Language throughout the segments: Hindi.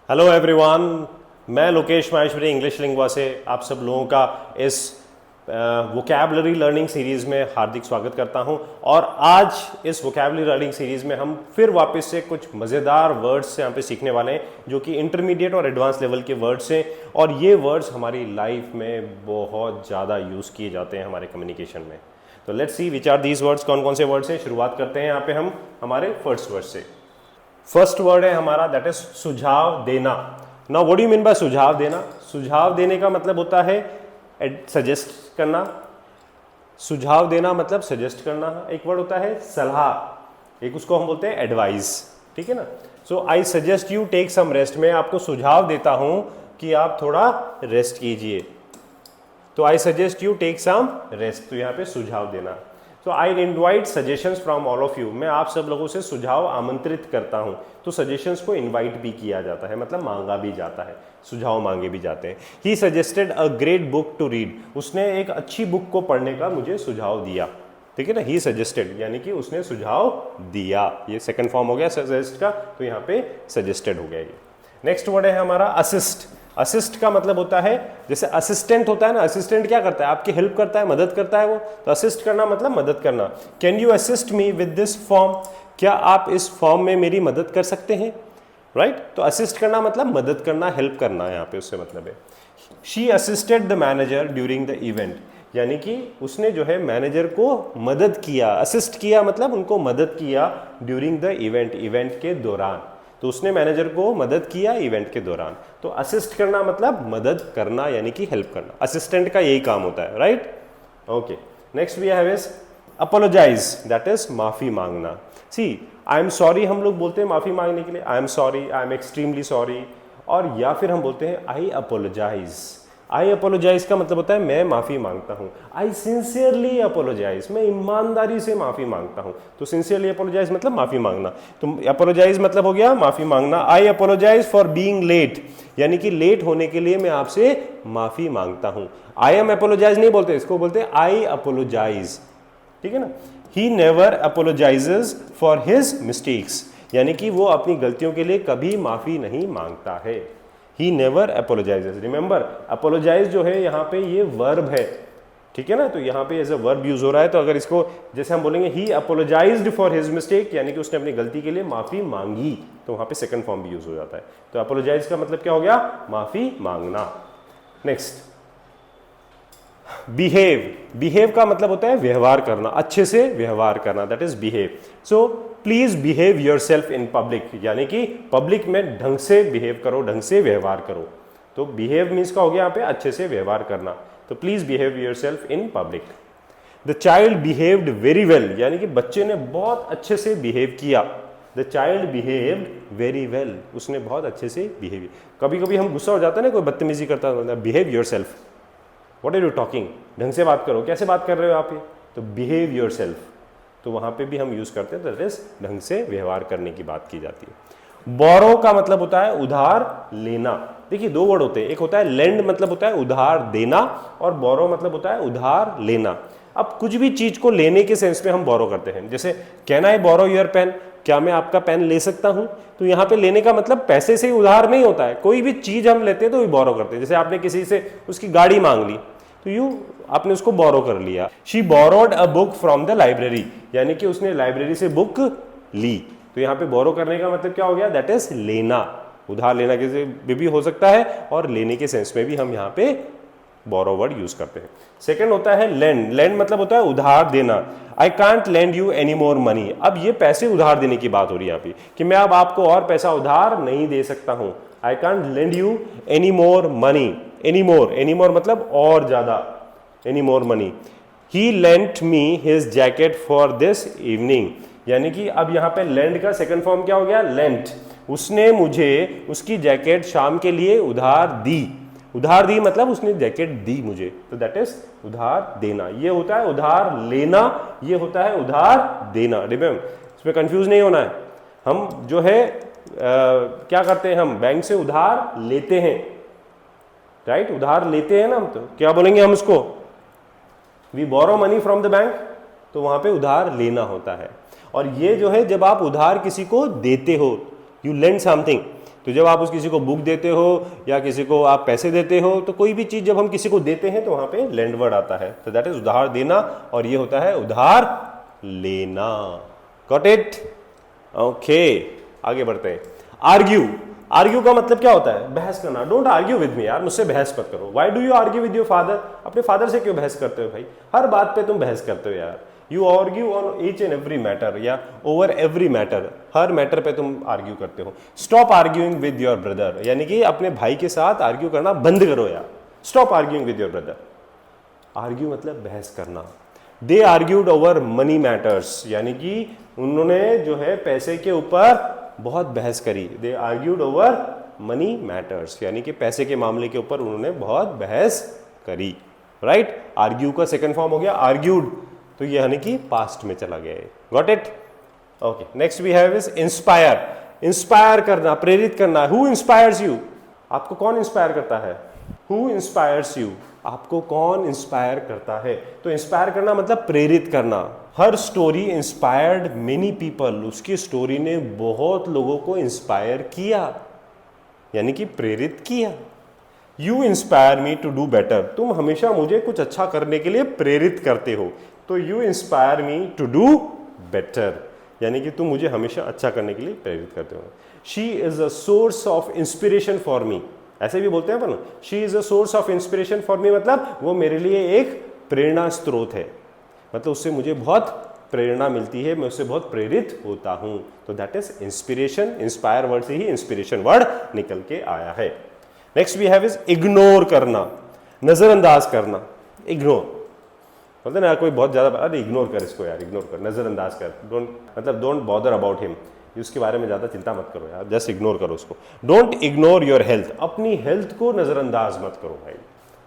हेलो एवरीवन, मैं लोकेश माहेश्वरी इंग्लिश लिंग्वा से आप सब लोगों का इस वोकैबुलरी लर्निंग सीरीज़ में हार्दिक स्वागत करता हूं। और आज इस वोकैबुलरी लर्निंग सीरीज़ में हम फिर वापस से कुछ मज़ेदार वर्ड्स यहाँ पे सीखने वाले हैं जो कि इंटरमीडिएट और एडवांस लेवल के वर्ड्स हैं। और ये वर्ड्स हमारी लाइफ में बहुत ज़्यादा यूज़ किए जाते हैं हमारे कम्युनिकेशन में। तो let's see which are these words, कौन कौन से वर्ड्स हैं। शुरुआत करते हैं यहाँ पे हम हमारे फर्स्ट वर्ड से। फर्स्ट वर्ड है हमारा दैट इज सुझाव देना। Now what do you mean bye सुझाव देना? सुझाव देने का मतलब होता है सजेस्ट करना। सुझाव देना मतलब सजेस्ट करना। एक वर्ड होता है सलाह, एक उसको हम बोलते हैं एडवाइस, ठीक है ना। So I suggest you take some rest. मैं आपको सुझाव देता हूं कि आप थोड़ा रेस्ट कीजिए। तो I suggest you take some rest, तो यहाँ पे सुझाव देना। तो I invite suggestions from all of you. मैं आप सब लोगों से सुझाव आमंत्रित करता हूं। तो सजेशंस को इनवाइट भी किया जाता है, मतलब मांगा भी जाता है, सुझाव मांगे भी जाते हैं। He suggested a great book to read. उसने एक अच्छी बुक को पढ़ने का मुझे सुझाव दिया, ठीक है ना। ही सजेस्टेड यानी कि उसने सुझाव दिया, ये सेकंड फॉर्म हो गया सजेस्ट का, तो यहाँ पे सजेस्टेड हो गया ये। नेक्स्ट वर्ड है हमारा असिस्ट। असिस्ट का मतलब होता है, जैसे असिस्टेंट होता है ना, असिस्टेंट क्या करता है? आपकी हेल्प करता है, मदद करता है वो। तो असिस्ट करना मतलब मदद करना। Can you assist me with this form? क्या आप इस फॉर्म में मेरी मदद कर सकते हैं? राइट तो असिस्ट करना मतलब मदद करना, हेल्प करना, यहाँ पे उससे मतलब है। She assisted the manager during the event, यानी कि उसने जो है मैनेजर को मदद किया। असिस्ट किया मतलब उनको मदद किया ड्यूरिंग द इवेंट, इवेंट के दौरान। तो उसने मैनेजर को मदद किया इवेंट के दौरान। तो असिस्ट करना मतलब मदद करना, यानी कि हेल्प करना। असिस्टेंट का यही काम होता है, right. Okay, next we have is apologize, that is माफी मांगना। सी आई एम सॉरी हम लोग बोलते हैं माफी मांगने के लिए, I am sorry, I am extremely sorry. और या फिर हम बोलते हैं आई अपोलोजाइज। आई अपोलोजाइज का मतलब होता है मैं माफी मांगता हूं। आई सिंसियरली अपोलोजाइज, मैं ईमानदारी से माफी मांगता हूं। तो सिंसियरली अपोलोजाइज मतलब माफी मांगना। तो अपोलोजाइज मतलब हो गया माफी मांगना। आई अपोलोजाइज फॉर बीइंग लेट, यानी कि लेट होने के लिए मैं आपसे माफी मांगता हूं। आई एम अपोलोजाइज नहीं बोलते, इसको बोलते हैं आई अपोलोजाइज, ठीक है ना। He never अपोलोजाइजेज for his mistakes, यानी कि वो अपनी गलतियों के लिए कभी माफी नहीं मांगता है। He never apologizes. Remember, apologize जो है यहाँ पे ये वर्ब है, ठीक है ना। तो यहाँ पे एज अ वर्ब यूज हो रहा है। तो अगर इसको जैसे हम बोलेंगे he apologized for his mistake, यानी कि उसने अपनी गलती के लिए माफी मांगी, तो वहाँ पे सेकंड फॉर्म भी यूज हो जाता है। तो apologize का मतलब क्या हो गया? माफी मांगना। Next behave. बिहेव का मतलब होता है व्यवहार करना, अच्छे से व्यवहार करना, that is behave. So please behave yourself in public, यानी कि पब्लिक में ढंग से बिहेव करो, ढंग से व्यवहार करो। तो बिहेव मीन्स का हो गया यहाँ पे अच्छे से व्यवहार करना। तो please behave yourself in public. The child behaved very well, यानी कि बच्चे ने बहुत अच्छे से बिहेव किया। The child behaved very well, उसने बहुत अच्छे से बिहेव किया। कभी कभी हम गुस्सा हो जाता है ना, कोई बदतमीजी करता है, behave yourself, what are you talking, ढंग से बात करो, कैसे बात कर रहे हो आप ये? तो बिहेव योरसेल्फ, तो वहां पे भी हम यूज करते हैं। दैट इज ढंग से व्यवहार करने की बात की जाती है। बोरो का मतलब होता है उधार लेना। देखिए दो वर्ड होते हैं, एक होता है लेंड मतलब होता है उधार देना, और बोरो मतलब होता है उधार लेना। अब कुछ भी चीज को लेने के सेंस में हम बोरो करते हैं, जैसे can I borrow your pen, क्या मैं आपका पेन ले सकता हूं? तो यहाँ पे लेने का मतलब पैसे से उधार नहीं होता है। कोई भी चीज हम लेते हैं तो बोरो करते हैं। जैसे आपने किसी से उसकी गाड़ी मांग ली, तो आपने उसको बोरो कर लिया। She borrowed a book from the library, यानी कि उसने लाइब्रेरी से बुक ली। तो यहाँ पे बोरो करने का मतलब क्या हो गया? दैट इज लेना, उधार लेना के भी हो सकता है, और लेने के सेंस में भी हम यहाँ पे बोरो वर्ड यूज करते हैं। सेकंड होता है लेंड। लेंड मतलब होता है उधार देना। I can't lend you any more money. अब ये पैसे उधार देने की बात हो रही है यहाँ पे, कि मैं अब आपको और पैसा उधार नहीं दे सकता हूं। I can't lend you any more money. Any more मतलब और ज्यादा, any more money. He lent me his jacket for this evening, यानी कि अब यहाँ पे लेंड का सेकंड फॉर्म क्या हो गया? लेंट। उसने मुझे उसकी जैकेट शाम के लिए उधार दी। उधार दी मतलब उसने जैकेट दी मुझे, तो दैट इज उधार देना। ये होता है उधार लेना, ये होता है उधार देना। रिमेंबर, इसमें कंफ्यूज नहीं होना है। हम जो है क्या करते हैं? हम बैंक से उधार लेते हैं, राइट उधार लेते हैं ना हम। तो क्या बोलेंगे हम उसको? We borrow money from the bank, तो वहां पे उधार लेना होता है। और ये जो है जब आप उधार किसी को देते हो, यू लेंड समथिंग, तो जब आप उस किसी को बुक देते हो या किसी को आप पैसे देते हो, तो कोई भी चीज जब हम किसी को देते हैं तो वहां पे लैंड वर्ड आता है, तो दैट इज उधार देना, और ये होता है उधार लेना। Got it? ओके, आगे बढ़ते हैं। आर्ग्यू, आर्ग्यू का मतलब क्या होता है? बहस करना। डोंट आर्ग्यू विद मी, यार मुझसे बहस मत करो। Why do you argue with your father? अपने फादर से क्यों बहस करते हो भाई? हर बात पे तुम बहस करते हो यार। You argue on each and every matter, या ओवर एवरी मैटर, हर मैटर पे तुम आर्ग्यू करते हो। Stop arguing with your brother, यानी कि अपने भाई के साथ आर्ग्यू करना बंद करो यार। Stop arguing with your brother. Argue मतलब बहस करना। दे आर्ग्यूड ओवर मनी मैटर्स, यानी कि उन्होंने जो है पैसे के ऊपर बहुत बहस करी। दे आर्ग्यूड ओवर मनी मैटर्स, यानी कि पैसे के मामले के ऊपर उन्होंने बहुत बहस करी। राइट? आर्ग्यू का सेकंड फॉर्म हो गया आर्ग्यूड, तो ये यानी कि पास्ट में चला गया है। Got it? Okay, next we have is inspire. Inspire करना, प्रेरित करना। Who inspires you? आपको कौन इंस्पायर करता है? Who inspires you? आपको कौन इंस्पायर करता है? तो इंस्पायर करना मतलब प्रेरित करना। हर स्टोरी इंस्पायर्ड मेनी पीपल, उसकी स्टोरी ने बहुत लोगों को इंस्पायर किया, यानी कि प्रेरित किया। You inspire me to do better, तुम हमेशा मुझे कुछ अच्छा करने के लिए प्रेरित करते हो, तो you inspire me to do better, यानी कि तुम मुझे हमेशा अच्छा करने के लिए प्रेरित करते हो। She is a source of inspiration for me, ऐसे भी बोलते हैं अपन, she is a source of inspiration for me, मतलब वो मेरे लिए एक प्रेरणा स्रोत है, मतलब उससे मुझे बहुत प्रेरणा मिलती है, मैं उससे बहुत प्रेरित होता हूं। तो that is inspiration. Inspire word से ही इंस्पिरेशन वर्ड निकल के आया है। Next we have is ignore करना, नजरअंदाज करना। इग्नोर बोलते ना, कोई बहुत ज्यादा, अरे इग्नोर कर इसको यार, इग्नोर कर, नजरअंदाज कर, डोंट, मतलब डोंट बॉदर अबाउट हिम, उसके बारे में ज्यादा चिंता मत करो यार, जस्ट इग्नोर करो उसको। डोंट इग्नोर योर हेल्थ, अपनी हेल्थ को नजरअंदाज मत करो भाई।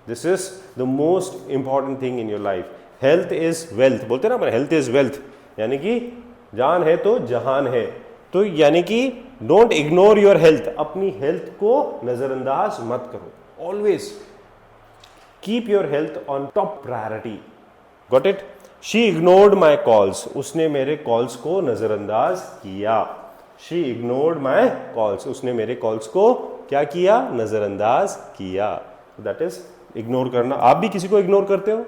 This is the most important thing in your life. Health is wealth, बोलते ना, हेल्थ इज वेल्थ, यानी कि जान है तो जहान है। तो यानी कि डोंट इग्नोर योर हेल्थ, अपनी हेल्थ को नजरअंदाज मत करो। Always keep your health on top priority. Got it? She ignored my calls, उसने मेरे कॉल्स को नजरअंदाज किया। शी इग्नोर्ड माई कॉल्स, उसने मेरे कॉल्स को क्या किया? नजरअंदाज किया। दैट इज इग्नोर करना। आप भी किसी को इग्नोर करते हो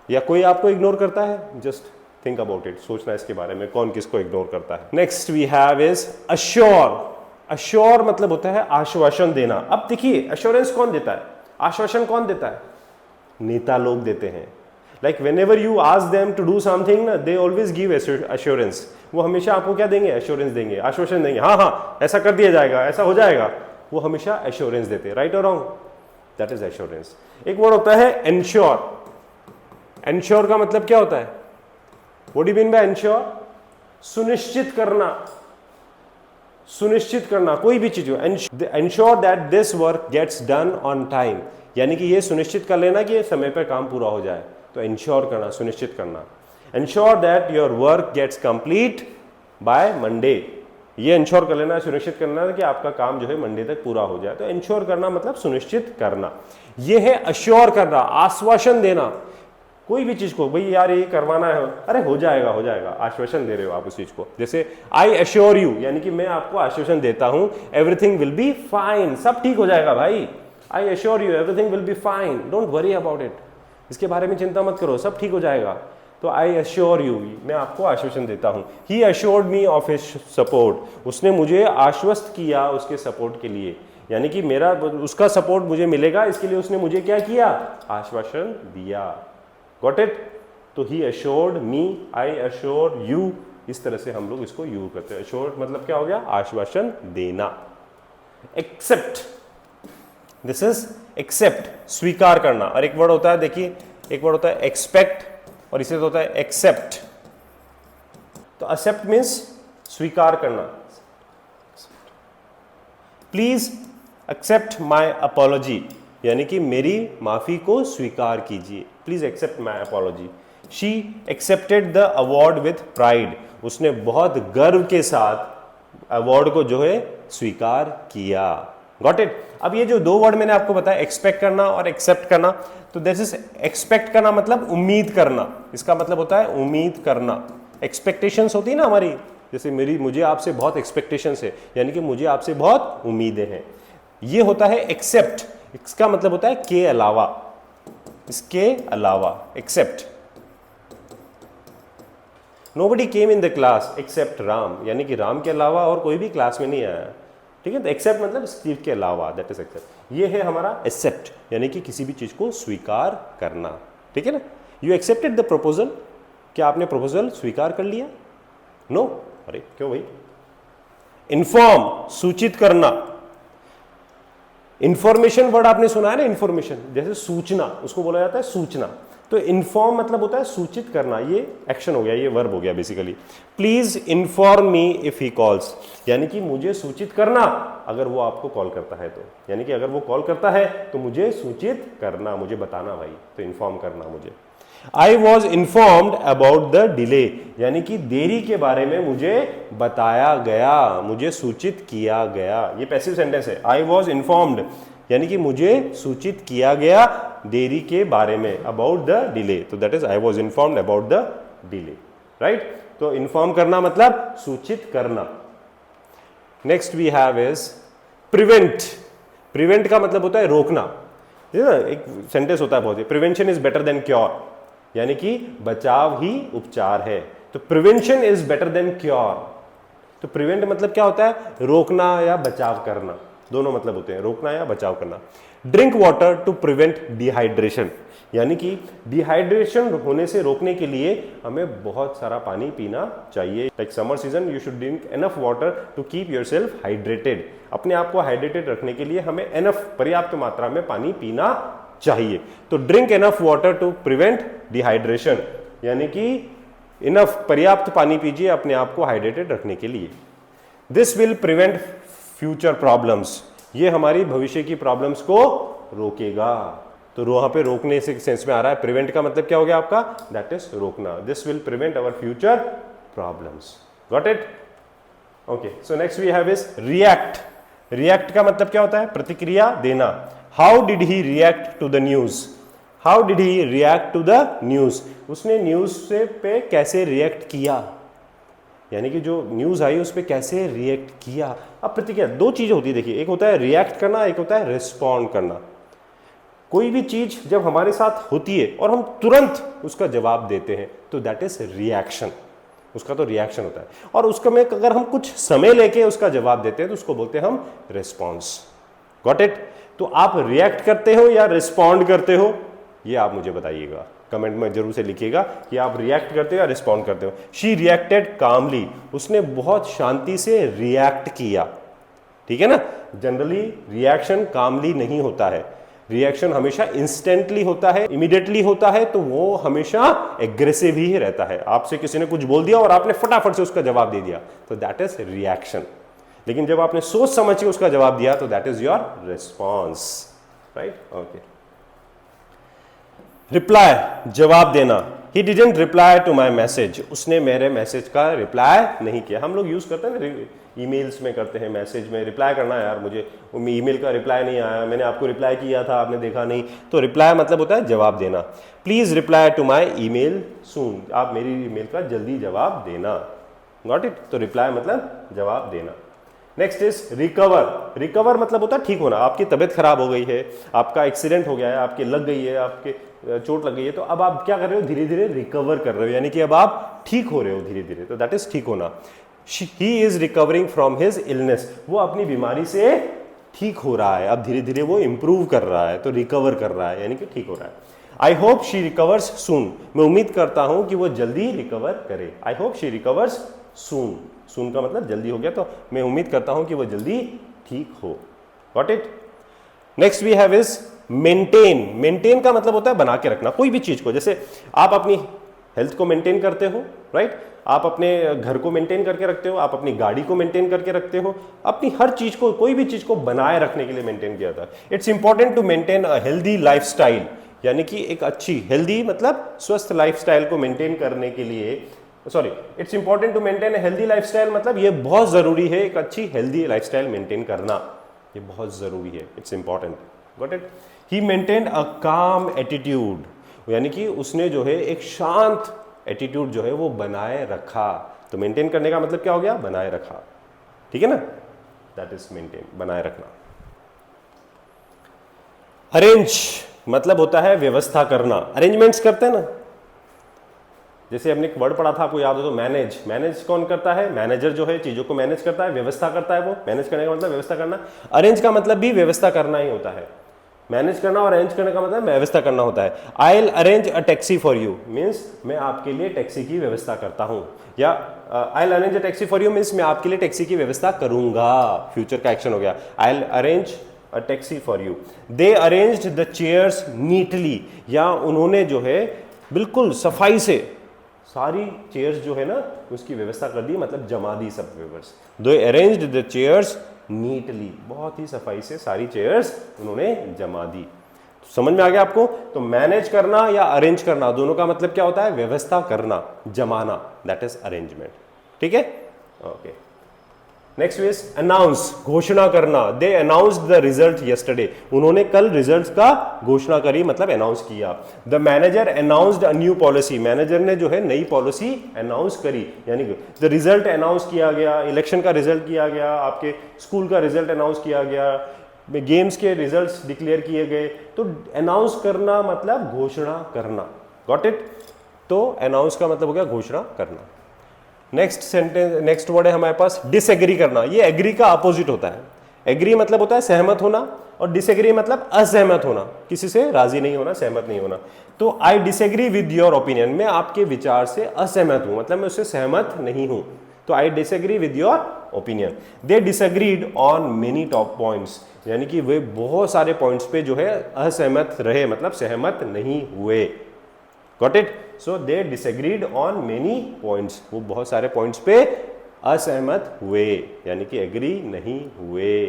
या कोई आपको इग्नोर करता है? जस्ट थिंक अबाउट इट, सोचना इसके बारे में, कौन किसको इग्नोर करता है। Next we have is assure. Assure मतलब होता है आश्वासन देना। अब देखिए, अश्योरेंस कौन देता है? आश्वासन कौन देता है? नेता लोग देते हैं। Like whenever you ask them to do something ना, they always give assurance। वो हमेशा आपको क्या देंगे? एश्योरेंस देंगे, आश्वासन देंगे, हाँ हाँ ऐसा कर दिया जाएगा, ऐसा हो जाएगा। वो हमेशा एश्योरेंस देते हैं। राइट और रॉन्ग? That is assurance. एक वर्ड होता है एंश्योर। एंश्योर का मतलब क्या होता है? What do you mean by ensure? सुनिश्चित करना, सुनिश्चित करना कोई भी चीज हो। Ensure that this work gets done on time, यानी कि ये सुनिश्चित कर लेना कि ये समय पर काम पूरा हो जाए। तो इंश्योर करना, सुनिश्चित करना। Ensure that your work gets complete by Monday, ये इंश्योर कर लेना, सुनिश्चित करना कि आपका काम जो है मंडे तक पूरा हो जाए। तो इंश्योर करना मतलब सुनिश्चित करना। ये है अश्योर करना, आश्वासन देना कोई भी चीज को, भाई यार ये करवाना है, अरे हो जाएगा हो जाएगा, आश्वासन दे रहे हो आप उस चीज को। जैसे आई एश्योर यू, यानी कि मैं आपको आश्वासन देता हूं, एवरीथिंग विल बी फाइन, सब ठीक हो जाएगा भाई। आई assure you everything will be fine, don't worry about it, इसके बारे में चिंता मत करो, सब ठीक हो जाएगा। तो आई एश्योर यू, मैं आपको आश्वासन देता हूं। He assured me of his support, उसने मुझे आश्वस्त किया उसके सपोर्ट के लिए, यानी कि मेरा उसका सपोर्ट मुझे मिलेगा, इसके लिए उसने मुझे क्या किया? आश्वासन दिया। Got it? तो he assured me, I assure you, इस तरह से हम लोग इसको यूज करते हैं। एश्योर्ड मतलब क्या हो गया? आश्वासन देना। एक्सेप्ट, दिस इज एक्सेप्ट, स्वीकार करना। और एक वर्ड होता है, देखिए एक वर्ड होता है एक्सपेक्ट, और इसे तो होता है एक्सेप्ट। तो एक्सेप्ट मीन्स स्वीकार करना। प्लीज एक्सेप्ट माई अपॉलॉजी, यानी कि मेरी माफी को स्वीकार कीजिए। Please accept my apology. She accepted the award with pride, उसने बहुत गर्व के साथ अवार्ड को जो है स्वीकार किया। Got it? अब ये जो दो वर्ड मैंने आपको बताया, एक्सपेक्ट करना और एक्सेप्ट करना, तो दिस इज एक्सपेक्ट करना मतलब उम्मीद करना, इसका मतलब होता है उम्मीद करना। एक्सपेक्टेशंस होती है ना हमारी, जैसे मुझे आपसे बहुत एक्सपेक्टेशंस है, यानी कि मुझे आपसे बहुत उम्मीदें हैं। ये होता है एक्सेप्ट, इसका मतलब होता है के अलावा, इसके अलावा, except. Nobody came in the class except Ram, यानी कि राम के अलावा और कोई भी क्लास में नहीं आया। ठीक है, तो एक्सेप्ट मतलब इस चीज के अलावा, दैट इज एक्सेप्ट। ये है हमारा एक्सेप्ट, यानी कि किसी भी चीज को स्वीकार करना। ठीक है ना, यू एक्सेप्टेड द प्रपोजल, क्या आपने प्रपोजल स्वीकार कर लिया? नो, अरे क्यों भाई? इन्फॉर्म, सूचित करना। इंफॉर्मेशन वर्ड आपने सुना है ना, इंफॉर्मेशन, जैसे सूचना, उसको बोला जाता है सूचना। तो इन्फॉर्म मतलब होता है सूचित करना, ये एक्शन हो गया, ये वर्ब हो गया basically. Please inform me if he calls, यानी कि मुझे सूचित करना अगर वो आपको कॉल करता है तो, यानी कि अगर वो कॉल करता है तो मुझे सूचित करना, मुझे बताना भाई, तो इन्फॉर्म करना मुझे। आई was informed about the delay, यानी कि देरी के बारे में मुझे बताया गया, मुझे सूचित किया गया। ये पैसिव सेंटेंस है। आई वॉज इन्फॉर्म्ड यानी कि मुझे सूचित किया गया देरी के बारे में, अबाउट द डिले, तो that is I was informed about the delay, right. तो इन्फॉर्म करना मतलब सूचित करना। Next we have is prevent. Prevent का मतलब होता है रोकना, ना, एक सेंटेंस होता है बहुत ही, prevention is better than cure, यानी कि बचाव ही उपचार है। तो prevention is better than cure. तो प्रिवेंट मतलब क्या होता है? रोकना या बचाव करना, दोनों मतलब होते हैं, रोकना या बचाव करना। Drink water to prevent dehydration, यानी कि डिहाइड्रेशन होने से रोकने के लिए हमें बहुत सारा पानी पीना चाहिए। Like summer season you should drink enough water to keep yourself hydrated, अपने आप को हाइड्रेटेड रखने के लिए हमें एनफ, पर्याप्त मात्रा में पानी पीना चाहिए। तो drink enough water to prevent dehydration, यानी कि इनफ, पर्याप्त पानी पीजिए अपने आप को हाइड्रेटेड रखने के लिए। This will prevent future problems, ये हमारी भविष्य की प्रॉब्लम्स को रोकेगा। तो वहां पे रोकने से सेंस में आ रहा है, प्रिवेंट का मतलब क्या हो गया आपका? दैट इज रोकना। This will prevent our future problems. Got it? Okay, so next we have is react. React का मतलब क्या होता है? प्रतिक्रिया देना। How did he react to the news? How did he react to the news? उसने न्यूज से पे कैसे रिएक्ट किया, यानी कि जो न्यूज आई उस पर कैसे रिएक्ट किया। अब प्रतिक्रिया दो चीजें होती है, देखिए, एक होता है रिएक्ट करना, एक होता है रिस्पॉन्ड करना। कोई भी चीज जब हमारे साथ होती है और हम तुरंत उसका जवाब देते हैं तो दैट इज रिएक्शन, उसका तो रिएक्शन होता है। और उसका में अगर हम कुछ समय लेके उसका जवाब देते हैं तो उसको बोलते हैं हम रिस्पॉन्स। Got it? तो आप रिएक्ट करते हो या रिस्पॉन्ड करते हो, ये आप मुझे बताइएगा, कमेंट में जरूर से लिखिएगा कि आप रिएक्ट करते हो या रिस्पॉन्ड करते हो। शी रिएक्टेड कामली, उसने बहुत शांति से रिएक्ट किया। ठीक है ना, जनरली रिएक्शन कामली नहीं होता है, रिएक्शन हमेशा इंस्टेंटली होता है, इमीडिएटली होता है, तो वो हमेशा एग्रेसिव ही रहता है। आपसे किसी ने कुछ बोल दिया और आपने फटाफट से उसका जवाब दे दिया तो दैट इज रिएक्शन। लेकिन जब आपने सोच समझ के उसका जवाब दिया तो that is your response, right? Okay. Reply, जवाब देना। He didn't reply to my message, उसने मेरे मैसेज का रिप्लाई नहीं किया। हम लोग यूज करते हैं ना, ईमेल्स में करते हैं, मैसेज में रिप्लाई करना, यार मुझे ईमेल का रिप्लाई नहीं आया, मैंने आपको रिप्लाई किया था आपने देखा नहीं। तो रिप्लाई मतलब होता है जवाब देना। Please reply to my email soon, आप मेरी ईमेल का जल्दी जवाब देना। Got it? तो रिप्लाई मतलब जवाब देना। Next is recover. रिकवर मतलब होता है ठीक होना। आपकी तबीयत खराब हो गई है, आपका एक्सीडेंट हो गया है, आपके लग गई है, आपके चोट लग गई है, तो अब आप क्या कर रहे हो? धीरे धीरे रिकवर कर रहे हो, यानी कि अब आप ठीक हो रहे हो धीरे धीरे, तो दैट इज ठीक होना। He is recovering from his illness, वो अपनी बीमारी से ठीक हो रहा है, अब धीरे धीरे वो इंप्रूव कर रहा है, तो रिकवर कर रहा है, यानी कि ठीक हो रहा है। आई होप शी रिकवर्स सून, मैं उम्मीद करता हूं कि वो जल्दी रिकवर करे। आई होप शी रिकवर्स सून, सून का मतलब जल्दी हो गया, तो मैं उम्मीद करता हूं कि वो जल्दी ठीक हो। Got it? Next we have is maintain. Maintain का मतलब होता है बना के रखना कोई भी चीज को। जैसे आप अपनी हेल्थ को मेंटेन करते हो, राइट? आप अपने घर को मेंटेन करके रखते हो, आप अपनी गाड़ी को मेंटेन करके रखते हो, अपनी हर चीज को, कोई भी चीज को बनाए रखने के लिए मेंटेन किया था। It's important to maintain a healthy lifestyle, यानी कि एक अच्छी, हेल्दी मतलब स्वस्थ लाइफस्टाइल को मेंटेन करने के लिए, sorry, it's important to maintain a healthy lifestyle मतलब ये बहुत जरूरी है, एक अच्छी हेल्दी लाइफस्टाइल मेंटेन करना, ये बहुत जरूरी है, it's important. Got it? He maintained a काम एटीट्यूड, यानी कि उसने जो है एक शांत एटीट्यूड जो है वो बनाए रखा। तो मेंटेन करने का मतलब क्या हो गया, बनाए रखा, ठीक है ना, दैट इज मेंटेन, बनाए रखना। अरेंज मतलब होता है व्यवस्था करना, अरेंजमेंट्स करते हैं ना, जैसे हमने एक वर्ड पढ़ा था आपको याद हो तो मैनेज, मैनेज कौन करता है, मैनेजर जो है चीजों को मैनेज करता है, व्यवस्था करता है, वो मैनेज करने का मतलब व्यवस्था करना। अरेंज का मतलब भी व्यवस्था करना ही होता है, मैनेज करना और अरेंज करने का मतलब व्यवस्था करना होता है। I will arrange a taxi for you means मैं आपके लिए टैक्सी की व्यवस्था करता हूं, या I will arrange a taxi for you means मैं आपके लिए टैक्सी की व्यवस्था करूंगा, फ्यूचर का एक्शन हो गया। I will arrange a taxi for you. They arranged the chairs neatly, या उन्होंने जो है बिल्कुल सफाई से सारी चेयर्स जो है ना उसकी व्यवस्था कर दी, मतलब जमा दी सब papers. They arranged the chairs neatly, बहुत ही सफाई से सारी चेयर्स उन्होंने जमा दी। तो समझ में आ गया आपको? तो मैनेज करना या अरेंज करना दोनों का मतलब क्या होता है, व्यवस्था करना, जमाना, दैट इज अरेंजमेंट, ठीक है, ओके। नेक्स्ट इज अनाउंस, घोषणा करना। दे अनाउंस्ड द रिजल्ट यस्टरडे, उन्होंने कल रिजल्ट का घोषणा करी, मतलब अनाउंस किया। The manager announced a new policy, manager ने जो है नई पॉलिसी अनाउंस करी, यानी द रिजल्ट अनाउंस किया गया, इलेक्शन का रिजल्ट किया गया, आपके स्कूल का रिजल्ट अनाउंस किया गया, गेम्स के रिजल्ट्स डिक्लेयर किए गए। तो अनाउंस करना मतलब घोषणा करना, गॉट इट? तो अनाउंस का मतलब हो गया घोषणा करना। नेक्स्ट सेंटेंस, नेक्स्ट वर्ड है हमारे पास डिसएग्री करना। ये एग्री का अपोजिट होता है। एग्री मतलब होता है सहमत होना, और डिसएग्री मतलब असहमत होना, किसी से राजी नहीं होना, सहमत नहीं होना। तो I disagree with your opinion, मैं आपके विचार से असहमत हूं, मतलब मैं उससे सहमत नहीं हूं, तो I disagree with your opinion. They disagreed on many top points, यानी कि वे बहुत सारे पॉइंट्स पे जो है असहमत रहे, मतलब सहमत नहीं हुए, got it? So they disagreed on many points, वो बहुत सारे पॉइंट्स पे असहमत हुए, यानी कि एग्री नहीं हुए,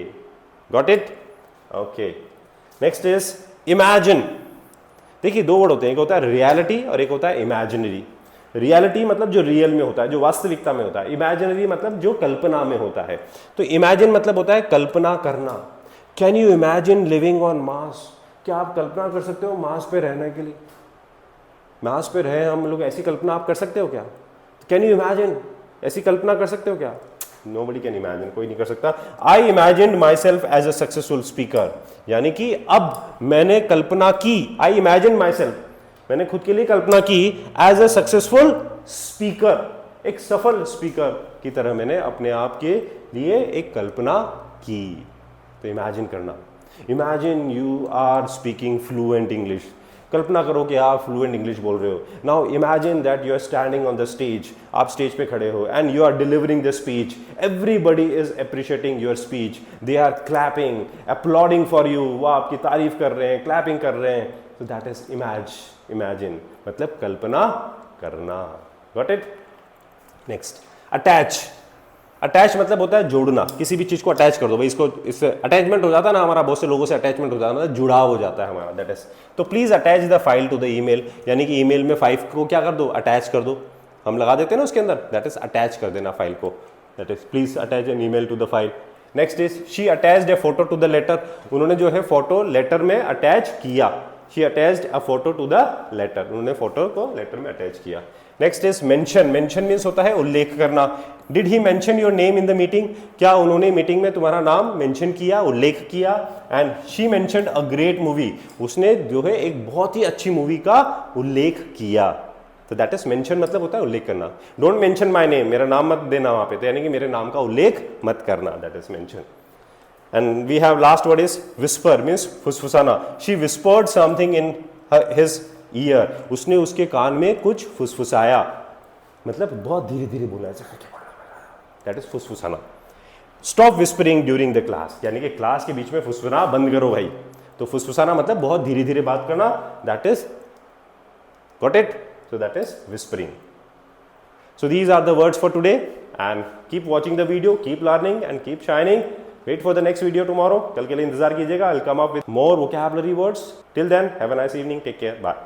got it? Okay. Next is imagine. देखिए दो वर्ड होते हैं, एक होता है रियलिटी और एक होता है इमेजिनरी। रियलिटी मतलब जो रियल में होता है, जो वास्तविकता में होता है। इमेजिनरी मतलब जो कल्पना में होता है। तो इमेजिन मतलब होता है कल्पना करना। Can you imagine living on Mars, क्या आप कल्पना कर सकते हो मार्स पे रहने के लिए? मार्स पे रहे हम लोग, ऐसी कल्पना आप कर सकते हो क्या? कैन यू इमेजिन, ऐसी कल्पना कर सकते हो क्या? नोबडी कैन इमेजिन, कोई नहीं कर सकता। I imagined myself as a successful speaker, यानी कि अब मैंने कल्पना की, आई इमेजिन्ड माई सेल्फ, मैंने खुद के लिए कल्पना की एज अ सक्सेसफुल स्पीकर, एक सफल स्पीकर की तरह मैंने अपने आप के लिए एक कल्पना की। तो इमेजिन करना। Imagine you are speaking fluent English, कल्पना करो कि आप फ्लुएंट इंग्लिश बोल रहे हो। Now imagine that you are standing on the stage, आप स्टेज पे खड़े हो and you are delivering the speech, everybody is appreciating your speech, they are clapping, applauding for you, वो आपकी तारीफ कर रहे हैं, क्लैपिंग कर रहे हैं। तो दैट इज इमेजिन, मतलब कल्पना करना, got it? Next attach. Attach मतलब होता है जोड़ना, किसी भी चीज को अटैच कर दो भाई, इसको, इससे अटैचमेंट हो जाता है ना हमारा, बहुत से लोगों से अटैचमेंट हो जाता है, मतलब जुड़ाव हो जाता है हमारा, दैट इज। तो please attach the file to the email, यानी कि ईमेल में फाइल को क्या कर दो, अटैच कर दो, हम लगा देते हैं ना उसके अंदर, दैट इज अटैच कर देना फाइल को, that is please attach an email to the file. Next is she attached a photo to the letter, उन्होंने जो है फोटो लेटर में अटैच किया, she attached a photo to the letter, उन्होंने फोटो को लेटर में अटैच किया। Next is mention. Mention means होता है उल्लेख करना। Did he mention your name in the meeting, क्या उन्होंने मीटिंग में तुम्हारा नाम मेंशन किया, उल्लेख किया। And she mentioned a great movie, उसने जो है एक बहुत ही अच्छी मूवी का उल्लेख किया। तो दैट इज मेंशन, मतलब होता है उल्लेख करना। डोंट मेंशन माय नेम, मेरा नाम मत देना वहां पे, तो यानी कि मेरे नाम का उल्लेख मत करना, that is mention. And we have last word is whisper, means फुसफुसाना। She whispered something in his ear, उसने उसके कान में कुछ फुसफुसाया, मतलब बहुत धीरे धीरे बोला, दैट इज फुसफुसाना। Stop whispering during the class, यानी कि क्लास के बीच में फुसफुसाना बंद करो भाई। तो फुसफुसाना मतलब बहुत धीरे धीरे बात करना, that is, got it? So that is whispering. So these are the words for today, and keep watching the video, keep learning and keep shining. Wait for the next video tomorrow. कल के लिए इंतजार कीजिएगा. I'll come up with more vocabulary words. Till then, have a nice evening. Take care. Bye.